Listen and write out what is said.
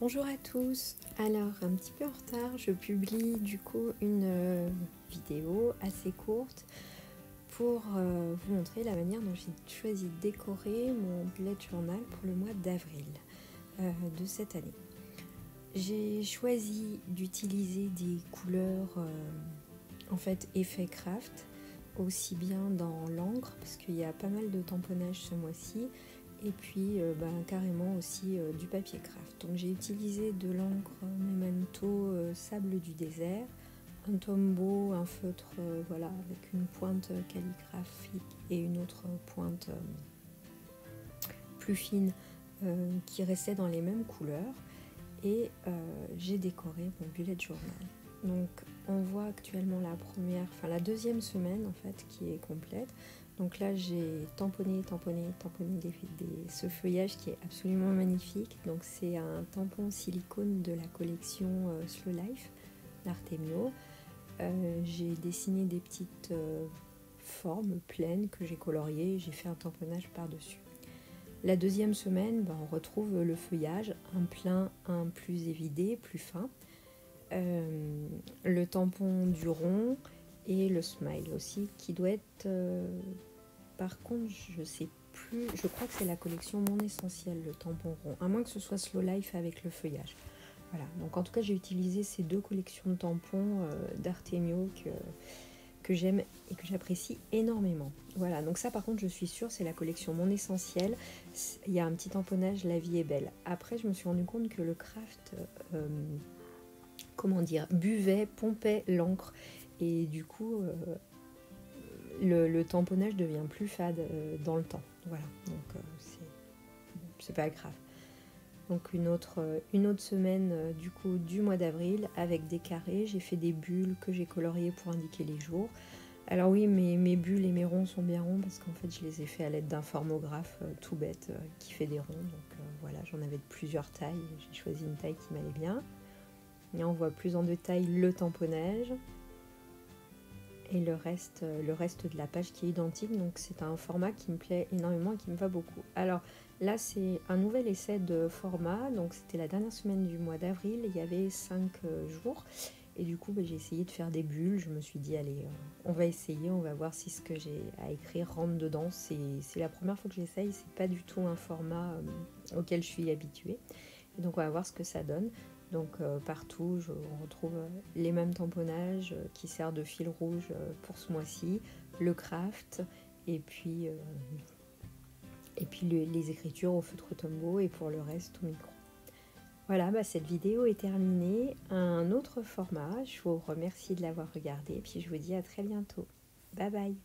Bonjour à tous, alors un petit peu en retard, je publie du coup une vidéo assez courte pour vous montrer la manière dont j'ai choisi de décorer mon bullet journal pour le mois d'avril de cette année. J'ai choisi d'utiliser des couleurs en fait effet craft, aussi bien dans l'encre parce qu'il y a pas mal de tamponnage ce mois-ci, et puis carrément aussi du papier craft. Donc j'ai utilisé de l'encre Memento sable du désert, un Tombow, un feutre voilà, avec une pointe calligraphique et une autre pointe plus fine qui restait dans les mêmes couleurs, et j'ai décoré mon bullet journal. Donc on voit actuellement la deuxième semaine en fait qui est complète. Donc là j'ai tamponné ce feuillage qui est absolument magnifique. Donc c'est un tampon silicone de la collection Slow Life d'Artemio. J'ai dessiné des petites formes pleines que j'ai coloriées et j'ai fait un tamponnage par-dessus. La deuxième semaine, on retrouve le feuillage, un plein, un plus évidé, plus fin. Le tampon du rond et le smile aussi, qui doit être par contre je sais plus, je crois que c'est la collection Mon Essentiel, le tampon rond, à moins que ce soit Slow Life avec le feuillage. Voilà, donc en tout cas j'ai utilisé ces deux collections de tampons d'Artemio que j'aime et que j'apprécie énormément. Voilà, donc ça par contre je suis sûre c'est la collection Mon Essentiel. Il y a un petit tamponnage La Vie est Belle. Après je me suis rendu compte que le craft buvait, pompait l'encre, et du coup le tamponnage devient plus fade dans le temps. Voilà, donc c'est pas grave. Donc une autre semaine du coup du mois d'avril avec des carrés. J'ai fait des bulles que j'ai coloriées pour indiquer les jours. Alors oui, mes bulles et mes ronds sont bien ronds parce qu'en fait je les ai fait à l'aide d'un formographe tout bête qui fait des ronds. Donc voilà, j'en avais de plusieurs tailles. J'ai choisi une taille qui m'allait bien. Et on voit plus en détail le tamponnage et le reste de la page qui est identique. Donc c'est un format qui me plaît énormément et qui me va beaucoup. Alors là c'est un nouvel essai de format, donc c'était la dernière semaine du mois d'avril, il y avait 5 jours, et du coup j'ai essayé de faire des bulles. Je me suis dit allez, on va essayer, on va voir si ce que j'ai à écrire rentre dedans. C'est la première fois que j'essaye, c'est pas du tout un format auquel je suis habituée, et donc on va voir ce que ça donne. Donc partout, on retrouve les mêmes tamponnages qui servent de fil rouge pour ce mois-ci, le craft, et puis les écritures au feutre Tombow, et pour le reste au micro. Voilà, cette vidéo est terminée. Un autre format, je vous remercie de l'avoir regardé, et puis je vous dis à très bientôt. Bye bye.